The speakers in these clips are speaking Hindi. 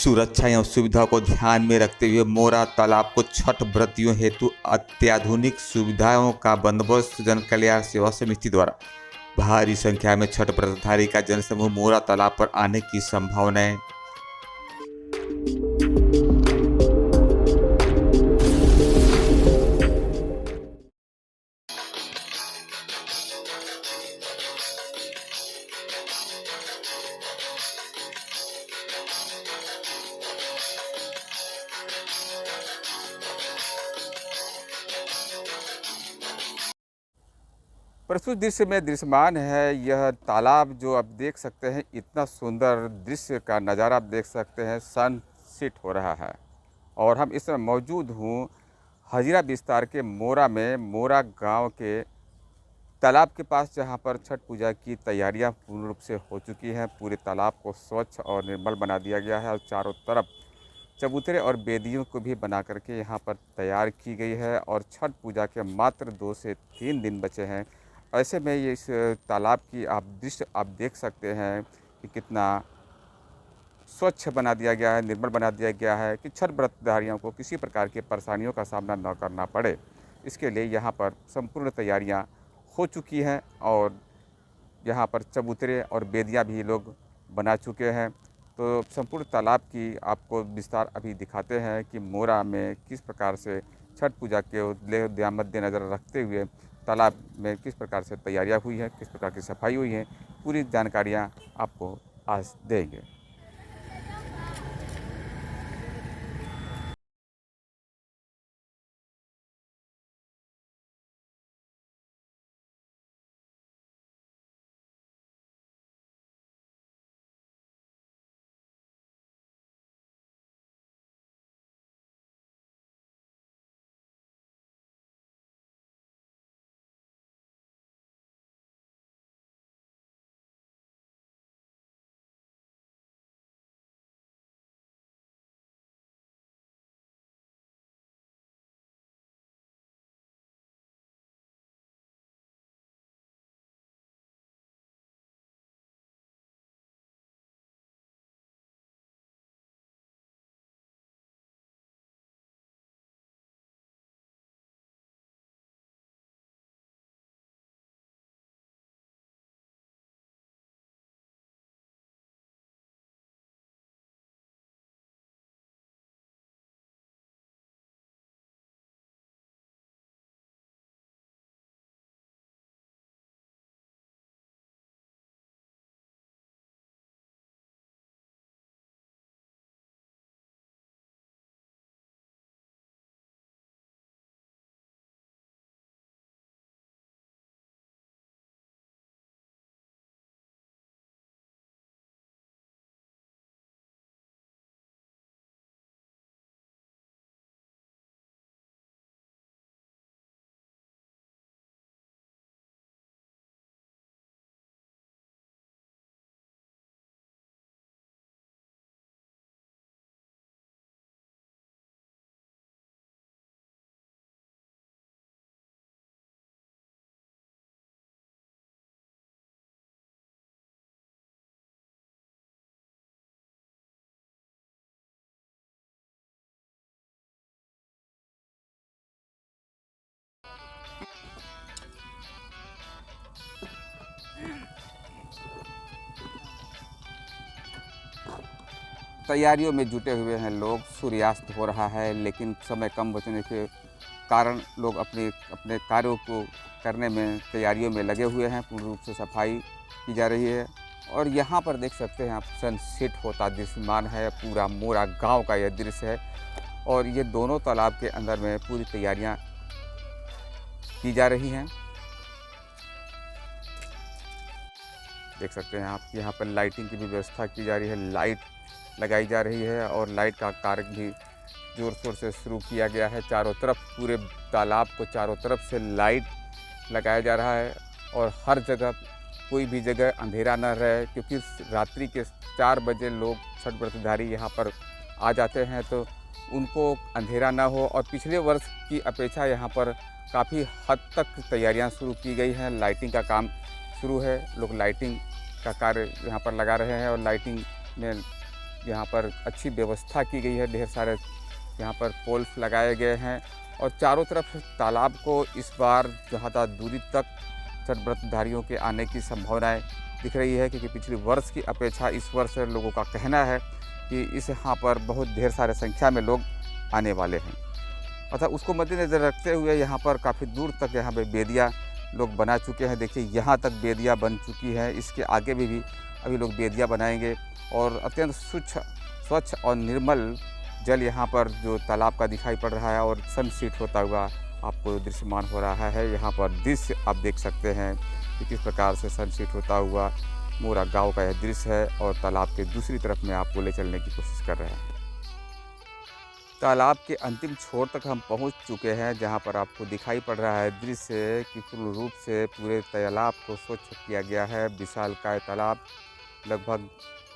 सुरक्षा एवं सुविधा को ध्यान में रखते हुए मोरा तालाब को छठ व्रतियों हेतु अत्याधुनिक सुविधाओं का बंदोबस्त जन कल्याण सेवा समिति द्वारा भारी संख्या में छठ व्रतधारी का जनसमूह मोरा तालाब पर आने की संभावनाएं। प्रस्तुत दृश्य में दृश्यमान है यह तालाब जो आप देख सकते हैं। इतना सुंदर दृश्य का नज़ारा आप देख सकते हैं। सनसेट हो रहा है और हम इस समय मौजूद हूँ हजीरा विस्तार के मोरा में, मोरा गांव के तालाब के पास, जहां पर छठ पूजा की तैयारियां पूर्ण रूप से हो चुकी हैं। पूरे तालाब को स्वच्छ और निर्मल बना दिया गया है और चारों तरफ चबूतरे और बेदियों को भी बना करके यहाँ पर तैयार की गई है और छठ पूजा के मात्र 2 से 3 दिन बचे हैं। ऐसे में ये इस तालाब की आप दृश्य आप देख सकते हैं कि कितना स्वच्छ बना दिया गया है, निर्मल बना दिया गया है कि छठ व्रतधारियों को किसी प्रकार की परेशानियों का सामना न करना पड़े। इसके लिए यहाँ पर संपूर्ण तैयारियाँ हो चुकी हैं और यहाँ पर चबूतरे और बेदियाँ भी लोग बना चुके हैं। तो संपूर्ण तालाब की आपको विस्तार अभी दिखाते हैं कि मोरा में किस प्रकार से छठ पूजा के मद्देनज़र रखते हुए तालाब में किस प्रकार से तैयारियां हुई हैं, किस प्रकार की सफाई हुई है, पूरी जानकारियां आपको आज देंगे। तैयारियों में जुटे हुए हैं लोग। सूर्यास्त हो रहा है लेकिन समय कम बचने के कारण लोग अपने अपने कार्यों को करने में, तैयारियों में लगे हुए हैं। पूर्ण रूप से सफाई की जा रही है और यहाँ पर देख सकते हैं आप सनसेट होता दृश्यमान है। पूरा मोरा गांव का यह दृश्य है और ये दोनों तालाब के अंदर में पूरी तैयारियां की जा रही हैं। देख सकते हैं आप यहाँ पर लाइटिंग की भी व्यवस्था की जा रही है, लाइट लगाई जा रही है और लाइट का कार्य भी ज़ोर शोर से शुरू किया गया है। चारों तरफ पूरे तालाब को चारों तरफ से लाइट लगाया जा रहा है और हर जगह कोई भी जगह अंधेरा न रहे, क्योंकि रात्रि के 4 बजे लोग छठ व्रतधारी यहाँ पर आ जाते हैं तो उनको अंधेरा ना हो। और पिछले वर्ष की अपेक्षा यहाँ पर काफ़ी हद तक तैयारियाँ शुरू की गई हैं। लाइटिंग का काम शुरू है, लोग लाइटिंग का कार्य यहाँ पर लगा रहे हैं और लाइटिंग में यहाँ पर अच्छी व्यवस्था की गई है, ढेर सारे यहाँ पर पोल्स लगाए गए हैं और चारों तरफ तालाब को इस बार ज़्यादा दूरी तक छठ व्रतधारियों के आने की संभावनाएं दिख रही है, क्योंकि पिछले वर्ष की अपेक्षा इस वर्ष लोगों का कहना है कि इस यहाँ पर बहुत ढेर सारे संख्या में लोग आने वाले हैं। अतः उसको मद्देनज़र रखते हुए यहाँ पर काफ़ी दूर तक यहाँ पे बेदियाँ लोग बना चुके हैं। देखिए यहाँ तक बेदियाँ बन चुकी है, इसके आगे भी अभी लोग बेदियाँ बनाएंगे और अत्यंत स्वच्छ और निर्मल जल यहाँ पर जो तालाब का दिखाई पड़ रहा है और सनसेट होता हुआ आपको दृश्यमान हो रहा है। यहाँ पर दृश्य आप देख सकते हैं कि किस प्रकार से सनसेट होता हुआ मोरा गांव का यह दृश्य है और तालाब के दूसरी तरफ में आपको ले चलने की कोशिश कर रहे हैं। तालाब के अंतिम छोर तक हम पहुंच चुके हैं, जहां पर आपको दिखाई पड़ रहा है दृश्य कि पूर्ण रूप से पूरे तालाब को स्वच्छ किया गया है। विशालकाय तालाब, लगभग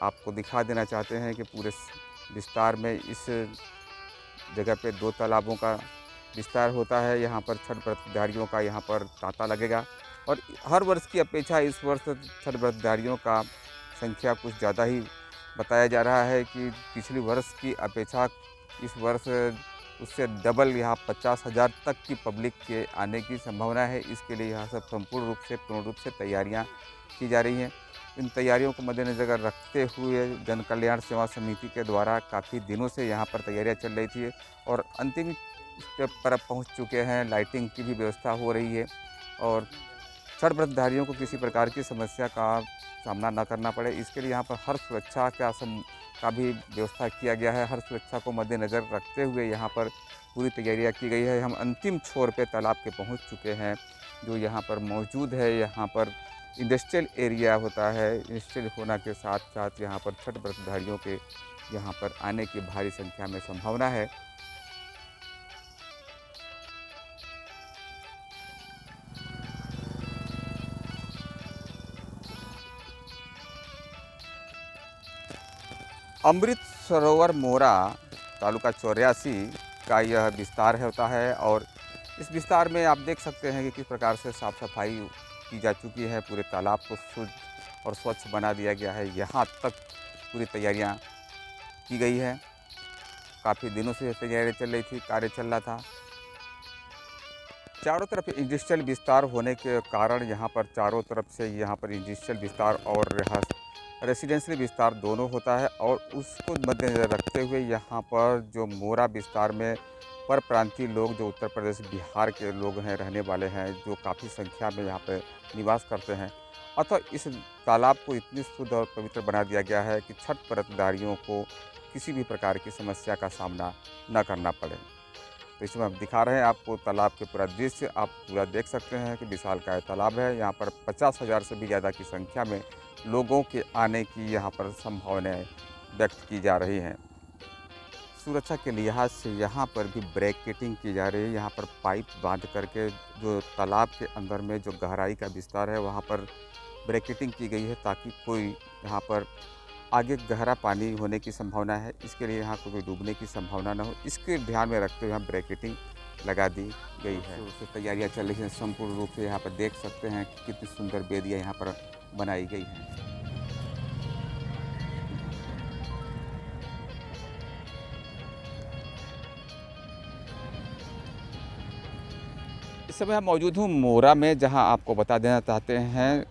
आपको दिखा देना चाहते हैं कि पूरे विस्तार में इस जगह पे 2 तालाबों का विस्तार होता है। यहाँ पर छठ व्रतधारियों का यहाँ पर तांता लगेगा और हर वर्ष की अपेक्षा इस वर्ष छठ व्रतधारियों का संख्या कुछ ज़्यादा ही बताया जा रहा है कि पिछले वर्ष की अपेक्षा इस वर्ष उससे डबल यहाँ 50,000 तक की पब्लिक के आने की संभावना है। इसके लिए यहाँ सब पूर्ण रूप से तैयारियाँ की जा रही हैं। इन तैयारियों को मद्देनज़र रखते हुए जन कल्याण सेवा समिति के द्वारा काफ़ी दिनों से यहाँ पर तैयारियाँ चल रही थी और अंतिम स्टेप पर अब पहुँच चुके हैं। लाइटिंग की भी व्यवस्था हो रही है और छठ व्रतधारियों को किसी प्रकार की समस्या का सामना न करना पड़े, इसके लिए यहाँ पर हर सुरक्षा का भी व्यवस्था किया गया है। हर सुरक्षा को मद्देनज़र रखते हुए यहाँ पर पूरी तैयारियाँ की गई है। हम अंतिम छोर पे तालाब के पहुँच चुके हैं। जो यहाँ पर मौजूद है, यहाँ पर इंडस्ट्रियल एरिया होता है। इंडस्ट्रियल होने के साथ साथ यहाँ पर छठ व्रतधारियों के यहाँ पर आने की भारी संख्या में संभावना है। अमृत सरोवर मोरा तालुका 84 का यह विस्तार होता है और इस विस्तार में आप देख सकते हैं कि किस प्रकार से साफ़ सफाई की जा चुकी है। पूरे तालाब को शुद्ध और स्वच्छ बना दिया गया है। यहाँ तक पूरी तैयारियाँ की गई है। काफ़ी दिनों से तैयारी चल रही थी, कार्य चल रहा था। चारों तरफ इंडस्ट्रियल विस्तार होने के कारण यहाँ पर चारों तरफ से यहाँ पर इंडस्ट्रियल विस्तार और रेसिडेंशियल विस्तार दोनों होता है और उसको मद्देनज़र रखते हुए यहाँ पर जो मोरा विस्तार में पर प्रांतीय लोग जो उत्तर प्रदेश बिहार के लोग हैं, रहने वाले हैं, जो काफ़ी संख्या में यहाँ पे निवास करते हैं। अतः इस तालाब को इतनी शुद्ध और पवित्र बना दिया गया है कि छठ व्रतधारियों को किसी भी प्रकार की समस्या का सामना न करना पड़े। तो इसमें हम दिखा रहे हैं आपको तालाब के पूरा दृश्य। आप पूरा देख सकते हैं कि विशालकाय तालाब है। यहाँ पर 50,000 से भी ज़्यादा की संख्या में लोगों के आने की यहाँ पर संभावनाएं व्यक्त की जा रही हैं। सुरक्षा के लिहाज से यहाँ पर भी ब्रैकेटिंग की जा रही है। यहाँ पर पाइप बांध करके जो तालाब के अंदर में जो गहराई का विस्तार है वहाँ पर ब्रैकेटिंग की गई है, ताकि कोई यहाँ पर आगे गहरा पानी होने की संभावना है, इसके लिए यहाँ कोई डूबने की संभावना न हो, इसके ध्यान में रखते हुए यहाँ ब्रैकेटिंग लगा दी गई है। उससे तैयारियाँ चल रही हैं संपूर्ण रूप से। यहाँ पर देख सकते हैं कि कितनी सुंदर बेदियाँ यहाँ पर बनाई गई हैं। इस समय हम मौजूद हूँ मोरा में, जहाँ आपको बता देना चाहते हैं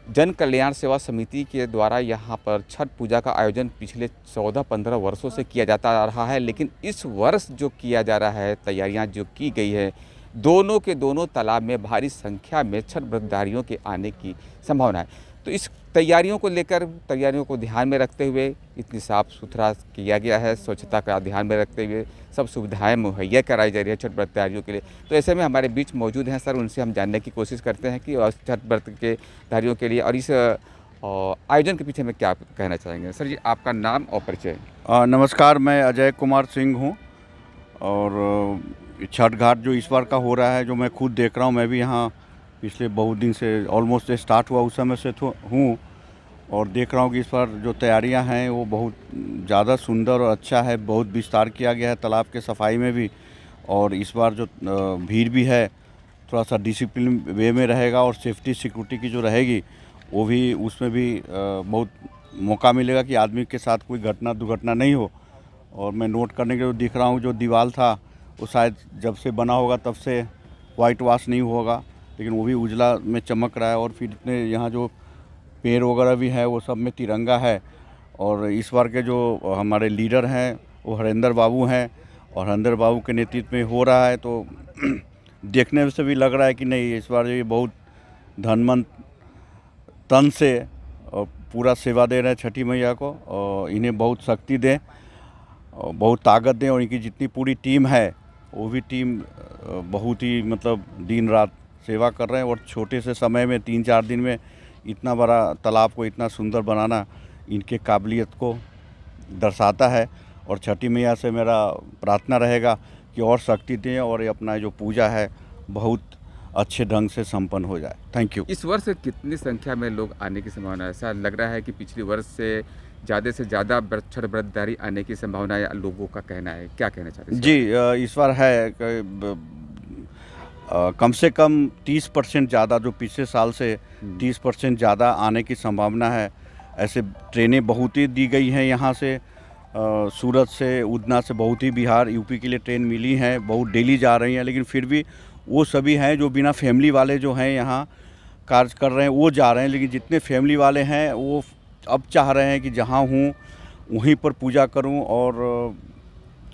जन कल्याण सेवा समिति के द्वारा यहाँ पर छठ पूजा का आयोजन पिछले 14-15 वर्षों से किया जाता आ रहा है। लेकिन इस वर्ष जो किया जा रहा है, तैयारियां जो की गई है, दोनों के दोनों तालाब में भारी संख्या में छठ व्रतधारियों के आने की संभावना है। तो इस तैयारियों को ध्यान में रखते हुए इतनी साफ़ सुथरा किया गया है। स्वच्छता का ध्यान में रखते हुए सब सुविधाएं मुहैया कराई जा रही है छठ व्रतधारियों के लिए। तो ऐसे में हमारे बीच मौजूद हैं सर, उनसे हम जानने की कोशिश करते हैं कि छठ व्रत के धारियों के लिए और इस आयोजन के पीछे में क्या कहना चाहेंगे। सर जी, आपका नाम और परिचय। नमस्कार, मैं अजय कुमार सिंह हूँ और छठ घाट जो इस बार का हो रहा है, जो मैं खुद देख रहा हूँ, मैं भी यहाँ पिछले बहुत दिन से ऑलमोस्ट स्टार्ट हुआ उस समय से हूँ और देख रहा हूँ कि इस बार जो तैयारियां हैं वो बहुत ज़्यादा सुंदर और अच्छा है। बहुत विस्तार किया गया है तालाब के सफाई में भी, और इस बार जो भीड़ भी है थोड़ा सा डिसिप्लिन वे में रहेगा और सेफ्टी सिक्योरिटी की जो रहेगी वो भी उसमें भी बहुत मौका मिलेगा कि आदमी के साथ कोई घटना दुर्घटना नहीं हो। और मैं नोट करने के लिए दिख रहा हूँ जो दीवार था वो शायद जब से बना होगा तब से वाइट वॉश नहीं होगा, लेकिन वो भी उजला में चमक रहा है। और फिर इतने यहाँ जो पेड़ वगैरह भी है वो सब में तिरंगा है। और इस बार के जो हमारे लीडर हैं वो हरेंद्र बाबू हैं, और हरेंद्र बाबू के नेतृत्व में हो रहा है। तो देखने से भी लग रहा है कि नहीं, इस बार ये बहुत धनमन तन से और पूरा सेवा दे रहे हैं छठी मैया को, और इन्हें बहुत शक्ति दें और बहुत ताकत दें। और इनकी जितनी पूरी टीम है वो भी टीम बहुत ही मतलब दिन रात सेवा कर रहे हैं। और छोटे से समय में 3-4 दिन में इतना बड़ा तालाब को इतना सुंदर बनाना इनके काबिलियत को दर्शाता है। और छठी मैया से मेरा प्रार्थना रहेगा कि और शक्ति दें और ये अपना जो पूजा है बहुत अच्छे ढंग से संपन्न हो जाए। Thank you. इस वर्ष कितनी संख्या में लोग आने की संभावना है? ऐसा लग रहा है कि पिछले वर्ष से ज़्यादा छठ व्रतधारी आने की संभावना है, लोगों का कहना है। क्या कहना चाहते हैं? जी, इस बार है कम से कम 30% ज़्यादा, जो पिछले साल से 30% ज़्यादा आने की संभावना है। ऐसे ट्रेनें बहुत ही दी गई हैं यहाँ से, सूरत से, उधना से बहुत ही बिहार यूपी के लिए ट्रेन मिली हैं, बहुत डेली जा रही हैं। लेकिन फिर भी वो सभी हैं जो बिना फैमिली वाले जो हैं यहाँ कार्य कर रहे हैं वो जा रहे हैं। लेकिन जितने फैमिली वाले हैं वो अब चाह रहे हैं कि जहाँ हूँ वहीं पर पूजा करूँ। और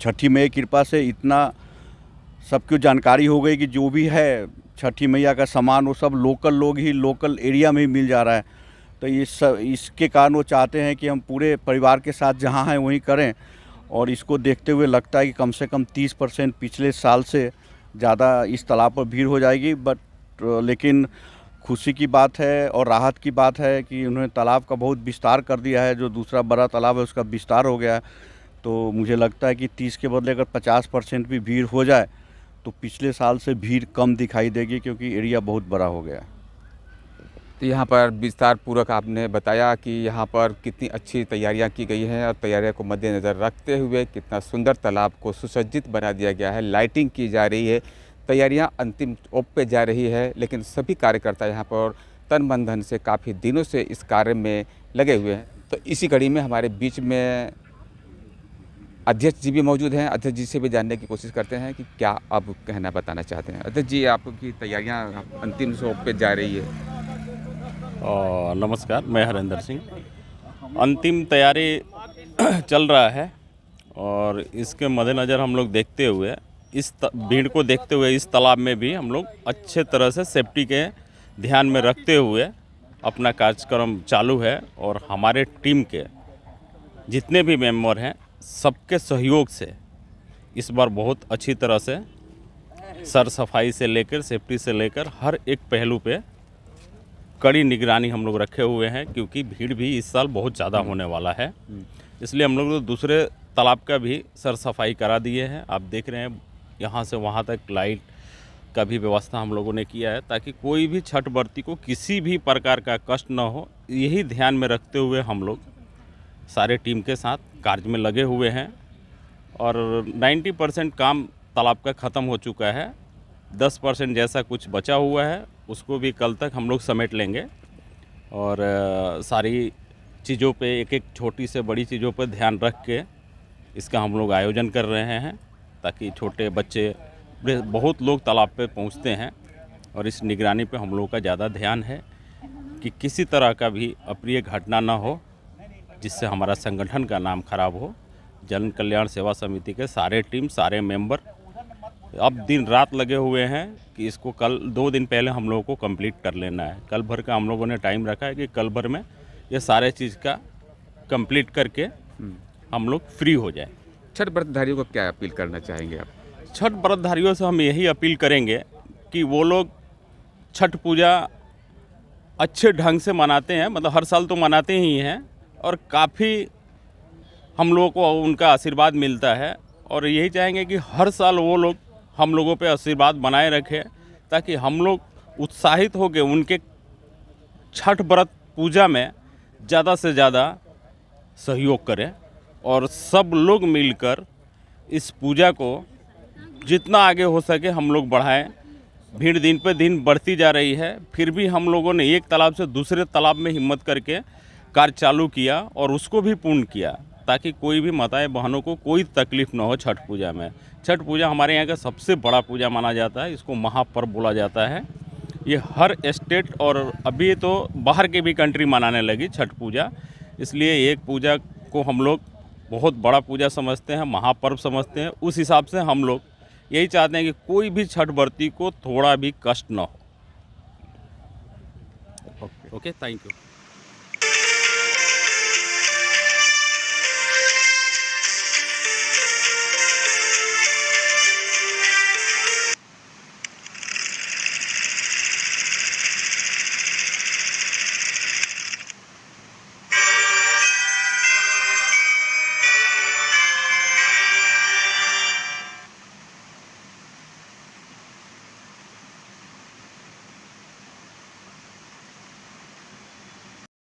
छठी मैया की कृपा से इतना सबको जानकारी हो गई कि जो भी है छठी मैया का सामान वो सब लोकल लोग ही लोकल एरिया में ही मिल जा रहा है। तो इसके कारण वो चाहते हैं कि हम पूरे परिवार के साथ जहाँ हैं वहीं करें। और इसको देखते हुए लगता है कि कम से कम 30% पिछले साल से ज़्यादा इस तालाब पर भीड़ हो जाएगी। लेकिन खुशी की बात है और राहत की बात है कि उन्होंने तालाब का बहुत विस्तार कर दिया है। जो दूसरा बड़ा तालाब है उसका विस्तार हो गया है। तो मुझे लगता है कि 30 के बदले अगर 50% भी भीड़ हो जाए तो पिछले साल से भीड़ कम दिखाई देगी, क्योंकि एरिया बहुत बड़ा हो गया है। तो यहाँ पर विस्तार पूर्वक आपने बताया कि यहाँ पर कितनी अच्छी तैयारियाँ की गई हैं, और तैयारियों को मद्देनज़र रखते हुए कितना सुंदर तालाब को सुसज्जित बना दिया गया है। लाइटिंग की जा रही है, तैयारियाँ अंतिम ओप पे जा रही है। लेकिन सभी कार्यकर्ता यहाँ पर तन मन धन से काफ़ी दिनों से इस कार्य में लगे हुए हैं। तो इसी कड़ी में हमारे बीच में अध्यक्ष जी भी मौजूद हैं। अध्यक्ष जी से भी जानने की कोशिश करते हैं कि क्या अब कहना बताना चाहते हैं। अध्यक्ष जी, आपकी तैयारियाँ अंतिम ओप पे जा रही है। नमस्कार, मैं हरेंद्र सिंह। अंतिम तैयारी चल रहा है और इसके मद्देनज़र हम लोग देखते हुए इस भीड़ को देखते हुए इस तालाब में भी हम लोग अच्छे तरह से सेफ्टी के ध्यान में रखते हुए अपना कार्यक्रम चालू है। और हमारे टीम के जितने भी मेंबर हैं सबके सहयोग से इस बार बहुत अच्छी तरह से सर सफाई से लेकर सेफ्टी से लेकर हर एक पहलू पे कड़ी निगरानी हम लोग रखे हुए हैं, क्योंकि भीड़ भी इस साल बहुत ज़्यादा होने वाला है। इसलिए हम लोग दूसरे तालाब का भी सर सफाई करा दिए हैं। आप देख रहे हैं यहाँ से वहाँ तक लाइट का भी व्यवस्था हम लोगों ने किया है, ताकि कोई भी छठ व्रती को किसी भी प्रकार का कष्ट न हो। यही ध्यान में रखते हुए हम लोग सारे टीम के साथ कार्य में लगे हुए हैं। और 90% काम तालाब का ख़त्म हो चुका है। 10% जैसा कुछ बचा हुआ है उसको भी कल तक हम लोग समेट लेंगे। और सारी चीज़ों पे एक एक छोटी से बड़ी चीज़ों पर ध्यान रख के इसका हम लोग आयोजन कर रहे हैं, ताकि छोटे बच्चे बहुत लोग तालाब पे पहुंचते हैं। और इस निगरानी पे हम लोगों का ज़्यादा ध्यान है कि किसी तरह का भी अप्रिय घटना ना हो जिससे हमारा संगठन का नाम खराब हो। जन कल्याण सेवा समिति के सारे टीम सारे मेंबर अब दिन रात लगे हुए हैं कि इसको कल 2 दिन पहले हम लोगों को कंप्लीट कर लेना है। कल भर का हम लोगों ने टाइम रखा है कि कल भर में ये सारे चीज़ का कंप्लीट करके हम लोग फ्री हो जाए। छठ व्रतधारियों को क्या अपील करना चाहेंगे आप? छठ व्रतधारियों से हम यही अपील करेंगे कि वो लोग छठ पूजा अच्छे ढंग से मनाते हैं, मतलब हर साल तो मनाते ही हैं, और काफ़ी हम लोगों को उनका आशीर्वाद मिलता है। और यही चाहेंगे कि हर साल वो लोग हम लोगों पे आशीर्वाद बनाए रखें, ताकि हम लोग उत्साहित होकर उनके छठ व्रत पूजा में ज़्यादा से ज़्यादा सहयोग करें। और सब लोग मिलकर इस पूजा को जितना आगे हो सके हम लोग बढ़ाएं। भीड़ दिन पे दिन बढ़ती जा रही है, फिर भी हम लोगों ने एक तालाब से दूसरे तालाब में हिम्मत करके कार्य चालू किया और उसको भी पूर्ण किया, ताकि कोई भी माताएं बहनों को कोई तकलीफ ना हो छठ पूजा में। छठ पूजा हमारे यहाँ का सबसे बड़ा पूजा माना जाता है, इसको महापर्व बोला जाता है। ये हर स्टेट और अभी तो बाहर के भी कंट्री मनाने लगी छठ पूजा, इसलिए एक पूजा को हम लोग बहुत बड़ा पूजा समझते हैं, महापर्व समझते हैं। उस हिसाब से हम लोग यही चाहते हैं कि कोई भी छठ व्रती को थोड़ा भी कष्ट ना हो। Okay, thank you.